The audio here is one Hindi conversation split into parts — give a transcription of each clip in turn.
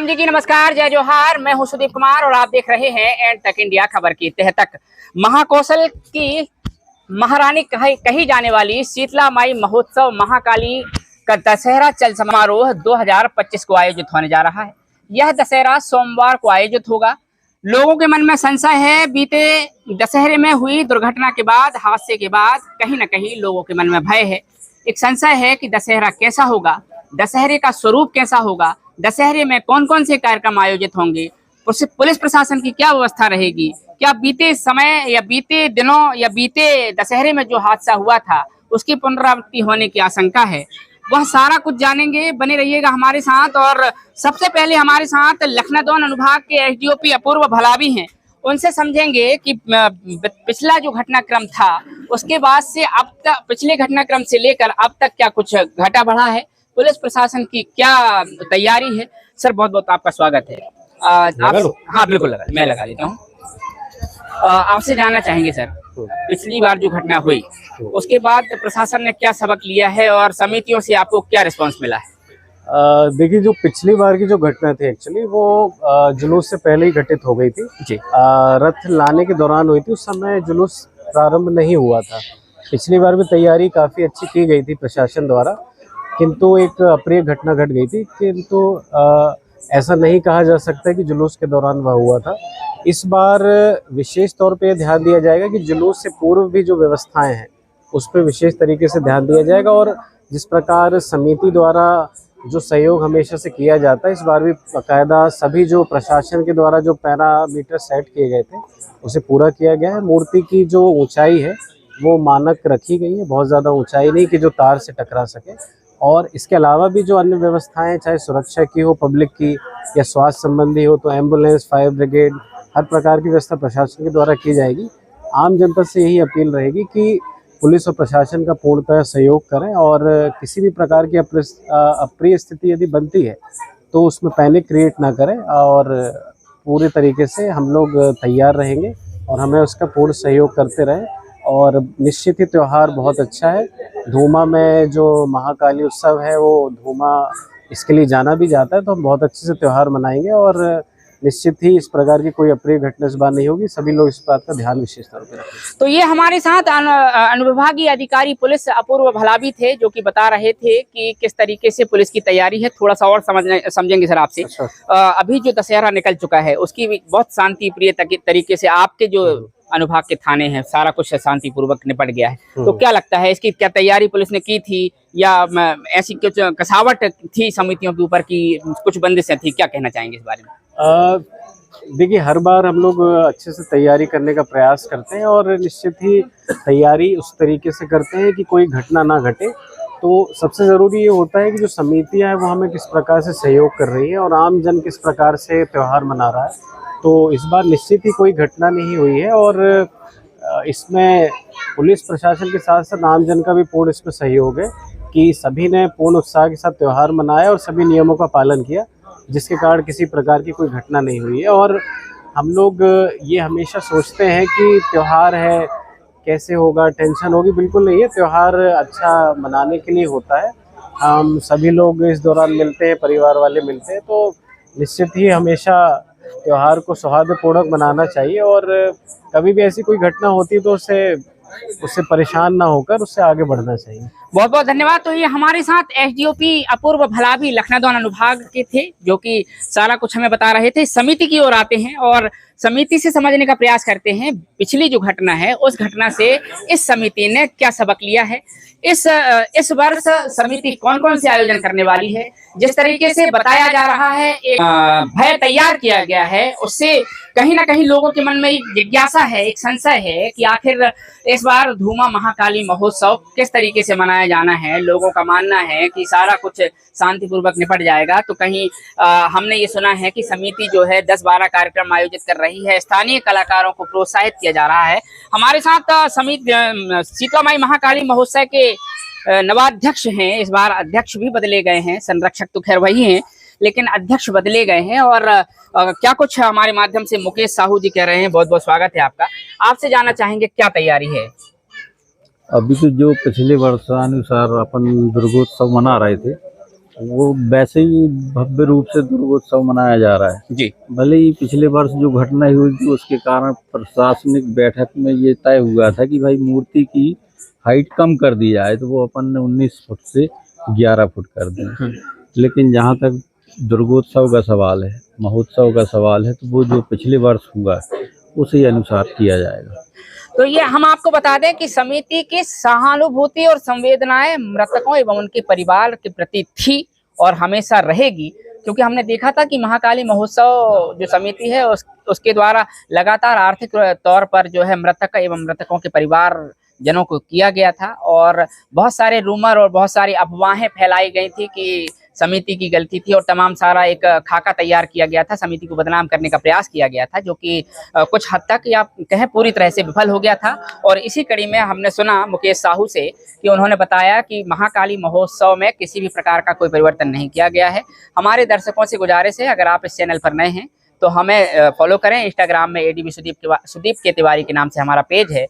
राम जी की नमस्कार, जय जोहार। मैं हूं सुदीप कुमार और आप देख रहे हैं एंड तक इंडिया खबर की तह तक। महाकौशल की महारानी कही जाने वाली शीतला माई महोत्सव महाकाली का दशहरा चल समारोह 2025 को आयोजित होने जा रहा है। यह दशहरा सोमवार को आयोजित होगा। लोगों के मन में संशय है, बीते दशहरे में हुई दुर्घटना के बाद, हादसे के बाद कहीं ना कहीं लोगों के मन में भय है। एक संशय है कि दशहरा कैसा होगा, दशहरे का स्वरूप कैसा होगा, दशहरे में कौन कौन से कार्यक्रम आयोजित होंगे, पुलिस प्रशासन की क्या व्यवस्था रहेगी, क्या बीते समय या बीते दिनों या बीते दशहरे में जो हादसा हुआ था उसकी पुनरावृत्ति होने की आशंका है। वह सारा कुछ जानेंगे, बने रहिएगा हमारे साथ। और सबसे पहले हमारे साथ लखनऊ अनुभाग के एसडीओपी अपूर्व भलावी हैं। उनसे समझेंगे कि पिछला जो घटनाक्रम था उसके बाद से अब तक, पिछले घटनाक्रम से लेकर अब तक क्या कुछ घटा बढ़ा है, पुलिस प्रशासन की क्या तैयारी है। सर बहुत बहुत आपका स्वागत है। हाँ बिल्कुल मैं लगा लेता हूँ। आपसे जानना चाहेंगे सर, पिछली बार जो घटना हुई उसके बाद प्रशासन ने क्या सबक लिया है और समितियों से आपको क्या रिस्पांस मिला है? देखिए, जो पिछली बार की जो घटना थी एक्चुअली वो जुलूस से पहले ही घटित हो गई थी जी। रथ लाने के दौरान हुई थी, उस समय जुलूस प्रारंभ नहीं हुआ था। पिछली बार भी तैयारी काफ़ी अच्छी की गई थी प्रशासन द्वारा, किंतु एक अप्रिय घटना घट गई थी। किंतु ऐसा नहीं कहा जा सकता कि जुलूस के दौरान वह हुआ था। इस बार विशेष तौर पे ध्यान दिया जाएगा कि जुलूस से पूर्व भी जो व्यवस्थाएं हैं उस पर विशेष तरीके से ध्यान दिया जाएगा। और जिस प्रकार समिति द्वारा जो सहयोग हमेशा से किया जाता है, इस बार भी बाकायदा सभी जो प्रशासन के द्वारा जो पैरामीटर सेट किए गए थे उसे पूरा किया गया है। मूर्ति की जो ऊंचाई है वो मानक रखी गई है, बहुत ज़्यादा ऊंचाई नहीं कि जो तार से टकरा सके। और इसके अलावा भी जो अन्य व्यवस्थाएं, चाहे सुरक्षा की हो, पब्लिक की या स्वास्थ्य संबंधी हो, तो एम्बुलेंस, फायर ब्रिगेड, हर प्रकार की व्यवस्था प्रशासन के द्वारा की जाएगी। आम जनता से यही अपील रहेगी कि पुलिस और प्रशासन का पूर्णतः सहयोग करें और किसी भी प्रकार की अप्रिय स्थिति यदि बनती है तो उसमें पैनिक क्रिएट ना करें। और पूरे तरीके से हम लोग तैयार रहेंगे और हमें उसका पूर्ण सहयोग करते रहें। और निश्चित ही त्यौहार बहुत अच्छा है। धूमा में जो महाकाली उत्सव है वो धूमा इसके लिए जाना भी जाता है, तो हम बहुत अच्छे से त्यौहार मनाएंगे और निश्चित ही इस प्रकार की कोई अप्रिय घटना इस बार नहीं होगी। सभी लोग इस बात का ध्यान विशेष तौर पर रखें। तो ये हमारे साथ अनुविभागीय अधिकारी पुलिस अपूर्व भलावी थे, जो कि बता रहे थे कि किस तरीके से पुलिस की तैयारी है। थोड़ा सा और समझेंगे सर आपसे। अभी जो दशहरा निकल चुका है उसकी भी बहुत शांति प्रिय तरीके से आपके जो अनुभाग के थाने हैं सारा कुछ शांतिपूर्वक निपट गया है। तो क्या लगता है, इसकी क्या तैयारी पुलिस ने की थी या ऐसी कुछ कसावट थी समितियों के ऊपर की कुछ बंदिशें थी? क्या कहना चाहेंगे इस बारे में? देखिए, हर बार हम लोग अच्छे से तैयारी करने का प्रयास करते हैं और निश्चित ही तैयारी उस तरीके से करते हैं कि कोई घटना ना घटे। तो सबसे ज़रूरी ये होता है कि जो समितियां हैं वो हमें किस प्रकार से सहयोग कर रही है और आम जन किस प्रकार से त्यौहार मना रहा है। तो इस बार निश्चित ही कोई घटना नहीं हुई है और इसमें पुलिस प्रशासन के साथ साथ आम जन का भी पूर्ण इसमें सहयोग है कि सभी ने पूर्ण उत्साह के साथ त्यौहार मनाया और सभी नियमों का पालन किया, जिसके कारण किसी प्रकार की कोई घटना नहीं हुई है। और हम लोग ये हमेशा सोचते हैं कि त्यौहार है, कैसे होगा, टेंशन होगी, बिल्कुल नहीं है। त्यौहार अच्छा मनाने के लिए होता है। हम सभी लोग इस दौरान मिलते हैं, परिवार वाले मिलते हैं, तो निश्चित ही हमेशा त्यौहार को सौहार्दपूर्वक मनाना चाहिए। और कभी भी ऐसी कोई घटना होती है तो उससे परेशान ना होकर उससे आगे बढ़ना चाहिए। बहुत बहुत धन्यवाद। तो ये हमारे साथ एसडीओपी अपूर्व भलावी लखनऊ अनुभाग के थे, जो कि सारा कुछ हमें बता रहे थे। समिति की ओर आते हैं और समिति से समझने का प्रयास करते हैं पिछली जो घटना है उस घटना से इस समिति ने क्या सबक लिया है। इस वर्ष समिति कौन कौन से आयोजन करने वाली है। जिस तरीके से बताया जा रहा है, एक भय तैयार किया गया है, उससे कहीं ना कहीं लोगों के मन में एक जिज्ञासा है, एक संशय है कि आखिर इस बार धूमा महाकाली महोत्सव किस तरीके से मनाया जाना है। लोगों का मानना है कि सारा कुछ शांतिपूर्वक निपट जाएगा। तो कहीं हमने ये सुना है कि समिति जो है 10-12 कार्यक्रम आयोजित कर रही है, स्थानीय कलाकारों को प्रोत्साहित किया जा रहा है। हमारे साथ समिति शीतला माई महाकाली महोत्सव के नवाध्यक्ष हैं। इस बार अध्यक्ष भी बदले गए हैं, संरक्षक तो खैर वही हैं लेकिन अध्यक्ष बदले गए हैं। और क्या कुछ हमारे माध्यम से मुकेश साहू जी कह रहे हैं। बहुत बहुत स्वागत है आपका। आपसे जानना चाहेंगे क्या तैयारी है? अभी तो जो पिछले वर्षानुसार अपन दुर्गोत्सव मना रहे थे वो वैसे ही भव्य रूप से दुर्गोत्सव मनाया जा रहा है जी। भले ही पिछले वर्ष जो घटना हुई थी उसके कारण प्रशासनिक बैठक में ये तय हुआ था कि भाई मूर्ति की हाइट कम कर दी जाए, तो वो अपन ने 19 फुट से 11 फुट कर दी। लेकिन जहाँ तक दुर्गोत्सव का सवाल है, महोत्सव का सवाल है, तो वो जो पिछले वर्ष हुआ उसी अनुसार किया जाएगा। तो ये हम आपको बता दें कि समिति की सहानुभूति और संवेदनाएं मृतकों एवं उनके परिवार के प्रति थी और हमेशा रहेगी, क्योंकि हमने देखा था कि महाकाली महोत्सव जो समिति है उसके द्वारा लगातार आर्थिक तौर पर जो है मृतक एवं मृतकों के परिवार जनों को किया गया था और बहुत सारे रूमर और बहुत सारी अफवाहें फैलाई गई थी कि समिति की गलती थी और तमाम सारा एक खाका तैयार किया गया था, समिति को बदनाम करने का प्रयास किया गया था, जो कि कुछ हद तक या कहें पूरी तरह से विफल हो गया था। और इसी कड़ी में हमने सुना मुकेश साहू से कि उन्होंने बताया कि महाकाली महोत्सव में किसी भी प्रकार का कोई परिवर्तन नहीं किया गया है। हमारे दर्शकों से गुजारिश है, अगर आप इस चैनल पर नए हैं तो हमें फॉलो करें। इंस्टाग्राम में एडीबी सुदीप के तिवारी के नाम से हमारा पेज है,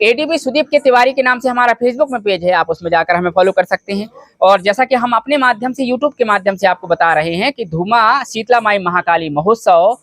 एडीबी सुदीप के तिवारी के नाम से हमारा फेसबुक में पेज है, आप उसमें जाकर हमें फॉलो कर सकते हैं। और जैसा कि हम अपने माध्यम से यूट्यूब के माध्यम से आपको बता रहे हैं कि धुमा शीतला माई महाकाली महोत्सव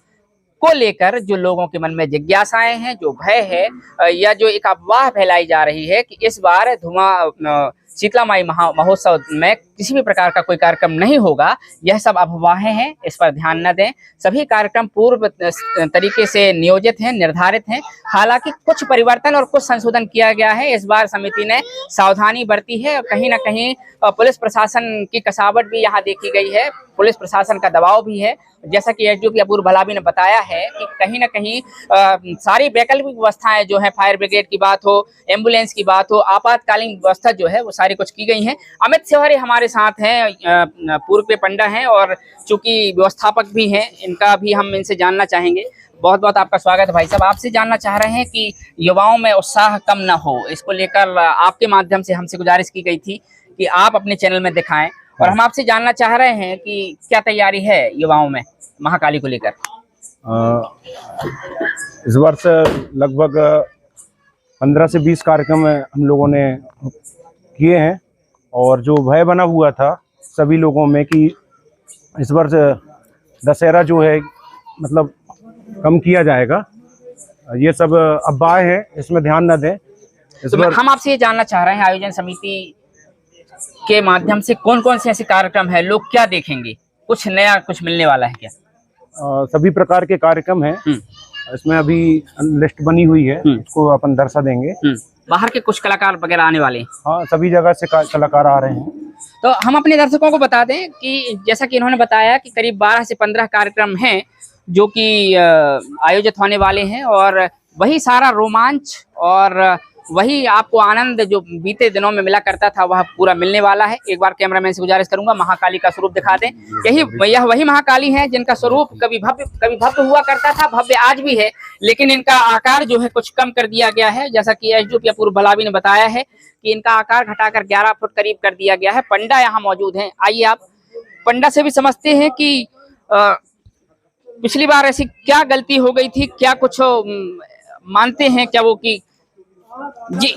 को लेकर जो लोगों के मन में जिज्ञासाएं हैं, जो भय है या जो एक अफवाह फैलाई जा रही है कि इस बार धुमा शीतला माई महोत्सव में किसी भी प्रकार का कोई कार्यक्रम नहीं होगा, यह सब अफवाहें हैं, इस पर ध्यान न दें। सभी कार्यक्रम पूर्व तरीके से नियोजित हैं, निर्धारित हैं। हालांकि कुछ परिवर्तन और कुछ संशोधन किया गया है। इस बार समिति ने सावधानी बरती है, कहीं ना कहीं पुलिस प्रशासन की कसावट भी यहाँ देखी गई है, पुलिस प्रशासन का दबाव भी है। जैसा कि एसडीओपी अपूर्व भलावी ने बताया है कि कहीं ना कहीं सारी वैकल्पिक व्यवस्थाएं जो है, फायर ब्रिगेड की बात हो, एम्बुलेंस की बात हो, आपातकालीन व्यवस्था जो है वो सारी कुछ की गई है। अमित तिवारी हमारे साथ हैं, पूर्व के पंडा हैं और चूंकि व्यवस्थापक भी हैं, इनका भी हम इनसे जानना चाहेंगे। बहुत बहुत आपका स्वागत है भाई साहब। आपसे जानना चाह रहे हैं कि युवाओं में उत्साह कम ना हो, इसको लेकर आपके माध्यम से हमसे गुजारिश की गई थी कि आप अपने चैनल में दिखाएं, और हम आपसे जानना चाह रहे हैं कि क्या तैयारी है युवाओं में महाकाली को लेकर। इस वर्ष लगभग 15 से 20 कार्यक्रम हम लोगों ने किए हैं और जो भय बना हुआ था सभी लोगों में कि इस वर्ष दशहरा जो है मतलब कम किया जाएगा, ये सब अफवाहें हैं, इसमें ध्यान न दें। इस तो हम आपसे ये जानना चाह रहे हैं, आयोजन समिति के माध्यम से कौन कौन से ऐसे कार्यक्रम है, लोग क्या देखेंगे, कुछ नया कुछ मिलने वाला है क्या? सभी प्रकार के कार्यक्रम हैं, इसमें अभी लिस्ट बनी हुई है, उसको अपन दर्शा देंगे। बाहर के कुछ कलाकार वगैरह आने वाले हैं? हाँ, सभी जगह से कलाकार आ रहे हैं। तो हम अपने दर्शकों को बता दें कि जैसा कि इन्होंने बताया कि करीब 12 से 15 कार्यक्रम हैं जो कि आयोजित होने वाले हैं, और वही सारा रोमांच और वही आपको आनंद जो बीते दिनों में मिला करता था वह पूरा मिलने वाला है। एक बार कैमरामैन से गुजारिश करूंगा महाकाली का स्वरूप दिखा दें। यह वही महाकाली है जिनका स्वरूप कभी भव्य हुआ करता था, भव्य आज भी है, लेकिन इनका आकार जो है कुछ कम कर दिया गया है। जैसा कि एसडीओपी अपूर्व भलावी ने बताया है कि इनका आकार घटाकर 11 फुट करीब कर दिया गया है। पंडा यहाँ मौजूद हैं, आइए आप पंडा से भी समझते हैं कि पिछली बार ऐसी क्या गलती हो गई थी, क्या कुछ मानते हैं क्या वो कि जी।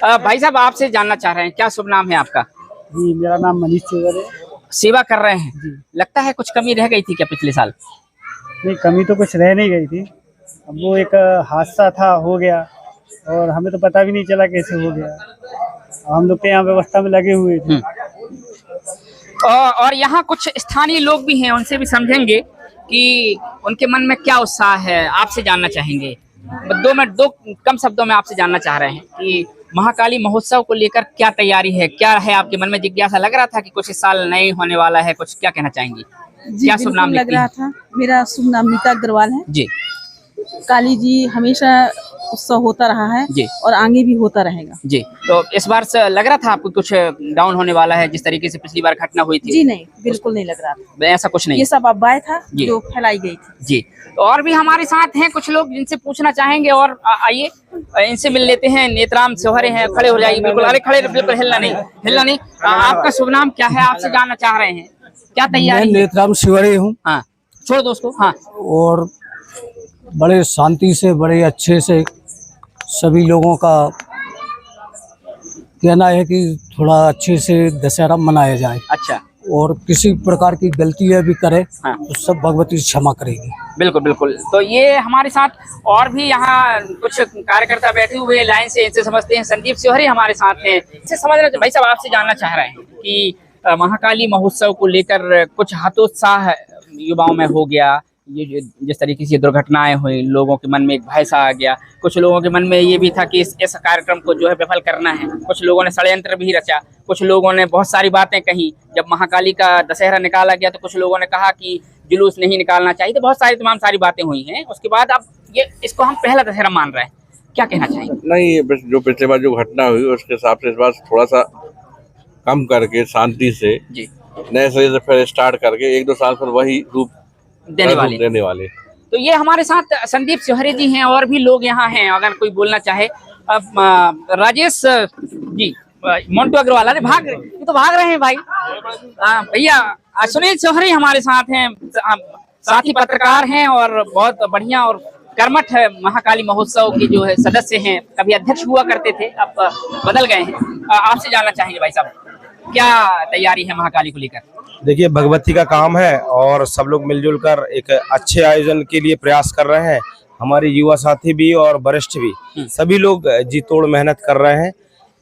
भाई साहब आपसे जानना चाह रहे हैं, क्या शुभ नाम है आपका? जी, मेरा नाम मनीष चौधरी है। सेवा कर रहे हैं जी। लगता है कुछ कमी रह गई थी क्या पिछले साल? नहीं, कमी तो कुछ रह नहीं गई थी, अब वो एक हादसा था, हो गया और हमें तो पता भी नहीं चला कैसे हो गया। हम लोग तो यहाँ व्यवस्था में लगे हुए थे। और यहाँ कुछ स्थानीय लोग भी हैं, उनसे भी समझेंगे कि उनके मन में क्या उत्साह है, आपसे जानना चाहेंगे। दो कम शब्दों में आपसे जानना चाह रहे हैं कि महाकाली महोत्सव को लेकर क्या तैयारी है, क्या है आपके मन में जिज्ञासा? लग रहा था कि कुछ इस साल नहीं होने वाला है, कुछ क्या कहना चाहेंगी? जी, क्या शुभ नाम लग रहा था? मेरा शुभ नाम नीता अग्रवाल है जी। काली जी हमेशा उत्सव होता रहा है जी, और आगे भी होता रहेगा जी। तो इस बार से लग रहा था आपको कुछ डाउन होने वाला है जिस तरीके से पिछली बार घटना हुई थी? जी नहीं, बिल्कुल नहीं लग रहा था, ऐसा कुछ नहीं, ये सब अफवाह था जो फैलाई गई थी जी। तो और भी हमारे साथ हैं कुछ लोग जिनसे पूछना चाहेंगे, और आइए इनसे मिल लेते हैं। नेत्राम सेवरे हैं, खड़े हो जाइए बिल्कुल। अरे खड़े, बिल्कुल हिलना नहीं। आपका शुभ नाम क्या है, आपसे जानना चाह रहे हैं क्या तैयारी? नेत्राम सेवरे हूँ। हाँ, छोड़ दो उसको। हाँ, और बड़े शांति से, बड़े अच्छे से सभी लोगों का कहना है कि थोड़ा अच्छे से दशहरा मनाया जाए अच्छा, और किसी प्रकार की गलतियां भी करे हाँ। तो सब भगवती क्षमा करेगी। बिल्कुल बिल्कुल। तो ये हमारे साथ और भी यहाँ कुछ कार्यकर्ता बैठे हुए हैं लाइन से, इनसे समझते हैं। संदीप सिवहरी हमारे साथ हैं, इनसे समझना भाई साहब, आपसे जानना चाह रहे हैं कि महाकाली महोत्सव को लेकर कुछ हतोत्साह युवाओं में हो गया। ये जिस तरीके से दुर्घटनाएं हुई, लोगों के मन में एक भय सा आ गया। कुछ लोगों के मन में ये भी था कि इस कार्यक्रम को जो है विफल करना है। कुछ लोगों ने षड्यंत्र भी रचा, कुछ लोगों ने बहुत सारी बातें कही। जब महाकाली का दशहरा निकाला गया तो कुछ लोगों ने कहा कि जुलूस नहीं निकालना चाहिए। तो बहुत सारी तमाम सारी बातें हुई हैं। उसके बाद अब ये इसको हम पहला दशहरा मान रहे हैं, क्या कहना चाहेंगे? नहीं, जो पिछले बार जो घटना हुई उसके हिसाब से इस बार थोड़ा सा कम करके शांति से जी, नए सिरे से फिर स्टार्ट करके 1-2 साल फिर वही रूप देने वाले। तो ये हमारे साथ संदीप सिवहरी जी हैं, और भी लोग यहाँ हैं, अगर कोई बोलना चाहे। अब राजेश जी, मोन्टू अग्रवाल, अरे ये तो भाग रहे हैं भाई। भैया सुनील सिवहरी हमारे साथ हैं, साथ ही पत्रकार हैं और बहुत बढ़िया और कर्मठ है महाकाली महोत्सव के जो है सदस्य हैं। कभी अध्यक्ष हुआ करते थे, अब बदल गए हैं। आपसे जानना चाहेंगे भाई साहब, क्या तैयारी है महाकाली को लेकर? देखिए, भगवती का काम है और सब लोग मिलजुल कर एक अच्छे आयोजन के लिए प्रयास कर रहे हैं। हमारे युवा साथी भी और वरिष्ठ भी सभी लोग जी तोड़ मेहनत कर रहे हैं।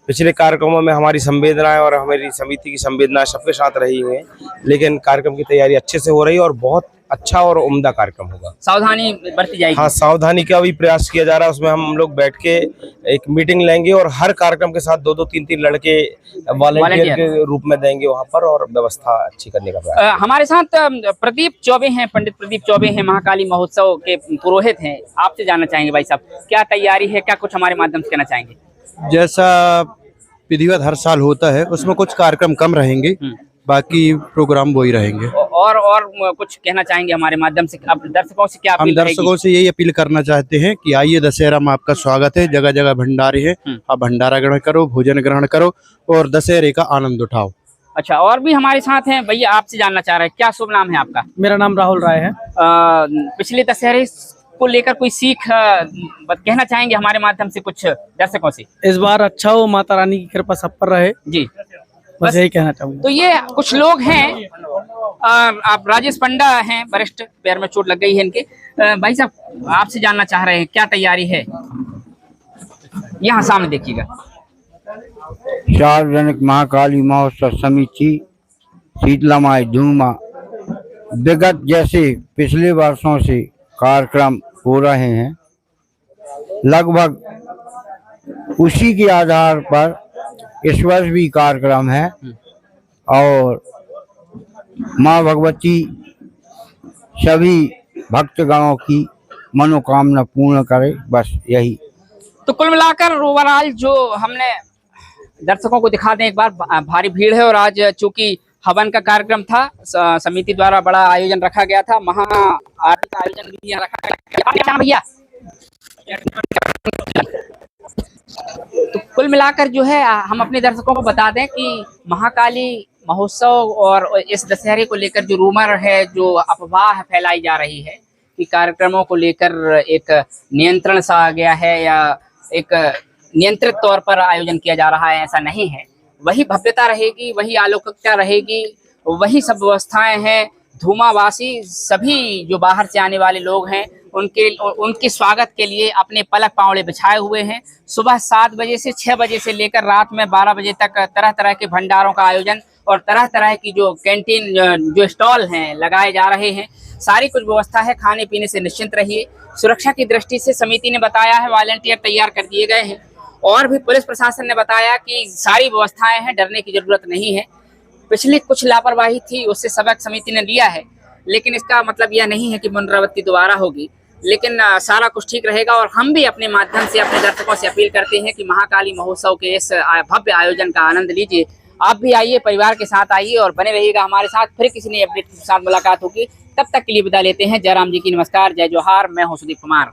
पिछले कार्यक्रमों में हमारी संवेदनाएं और हमारी समिति की संवेदनाएं सबके साथ रही हुई हैं, लेकिन कार्यक्रम की तैयारी अच्छे से हो रही है और बहुत अच्छा और उम्दा कार्यक्रम होगा। सावधानी बरती जाएगी। हाँ, सावधानी का भी प्रयास किया जा रहा है। उसमें हम लोग बैठ के एक मीटिंग लेंगे और हर कार्यक्रम के साथ 2-2, 3-3 लड़के वॉलंटियर के रूप में देंगे वहाँ पर, और व्यवस्था अच्छी करने का प्रयास। हमारे साथ प्रदीप चौबे हैं, पंडित प्रदीप चौबे हैं, महाकाली महोत्सव के पुरोहित हैं। आपसे जानना चाहेंगे भाई साहब, क्या तैयारी है, क्या कुछ हमारे माध्यम से कहना चाहेंगे? जैसा विधिवत हर साल होता है, उसमें कुछ कार्यक्रम कम रहेंगे, बाकी प्रोग्राम वही रहेंगे। और कुछ कहना चाहेंगे हमारे माध्यम से? अब दर्शकों से क्या अपील हम दर्शकों से यही अपील करना चाहते हैं कि आइए, दशहरा में आपका स्वागत है। जगह जगह भंडारे हैं, आप भंडारा ग्रहण करो, भोजन ग्रहण करो और दशहरे का आनंद उठाओ। अच्छा, और भी हमारे साथ हैं भैया, आपसे जानना चाह रहे हैं, क्या शुभ नाम है आपका? मेरा नाम राहुल राय है। पिछले दशहरे को लेकर कोई सीख कहना चाहेंगे हमारे माध्यम से कुछ दर्शकों से? इस बार अच्छा हो, माता रानी की कृपा सब पर रहे जी, बस यही कहना चाहूँगा। तो ये कुछ लोग हैं। आप राजेश पंडा हैं, वरिष्ठ, पैर में चोट लग गई है इनके। भाई साहब, आपसे जानना चाह रहे हैं, क्या तैयारी है? यहाँ सामने देखिएगा। सार्वजनिक महाकाली महोत्सव समिति शीतला माई धूमा विगत जैसे पिछले वर्षों से कार्यक्रम हो रहे हैं, लगभग उसी के आधार पर इस वर्ष भी कार्यक्रम है और माँ भगवती सभी भक्तगणों की मनोकामना पूर्ण करे, बस यही। तो कुल मिलाकर ओवरऑल जो हमने दर्शकों को दिखा दें एक बार, भारी भीड़ है। और आज चूंकि हवन का कार्यक्रम था, समिति द्वारा बड़ा आयोजन रखा गया था, महा आरती का आयोजन भी यहाँ रखा गया भैया। तो कुल मिलाकर जो है हम अपने दर्शकों को बता दें कि महाकाली महोत्सव और इस दशहरे को लेकर जो रूमर है, जो अफवाह फैलाई जा रही है कि कार्यक्रमों को लेकर एक नियंत्रण सा आ गया है या एक नियंत्रित तौर पर आयोजन किया जा रहा है, ऐसा नहीं है। वही भव्यता रहेगी, वही आलौकिकता रहेगी, वही सब व्यवस्थाएं हैं। धूमावासी सभी जो बाहर से आने वाले लोग हैं उनके स्वागत के लिए अपने पलक पावड़े बिछाए हुए हैं। सुबह 7 बजे से 6 बजे से लेकर रात में 12 बजे तक तरह तरह के भंडारों का आयोजन और तरह तरह की जो कैंटीन जो स्टॉल हैं लगाए जा रहे हैं। सारी कुछ व्यवस्था है, खाने पीने से निश्चिंत रहिए। सुरक्षा की दृष्टि से समिति ने बताया है, वॉलंटियर तैयार कर दिए गए हैं और भी पुलिस प्रशासन ने बताया कि सारी व्यवस्थाएं हैं, डरने की जरूरत नहीं है। पिछली कुछ लापरवाही थी, उससे सबक समिति ने लिया है, लेकिन इसका मतलब यह नहीं है कि पुनरावृत्ति दोबारा होगी। लेकिन सारा कुछ ठीक रहेगा और हम भी अपने माध्यम से अपने दर्शकों से अपील करते हैं कि महाकाली महोत्सव के इस भव्य आयोजन का आनंद लीजिए। आप भी आइए, परिवार के साथ आइए और बने रहिएगा हमारे साथ। फिर किसी नई अपडेट के साथ मुलाकात होगी, तब तक के लिए विदा लेते हैं। जयराम जी की नमस्कार, जय जोहार। मैं हूं सुदीप कुमार।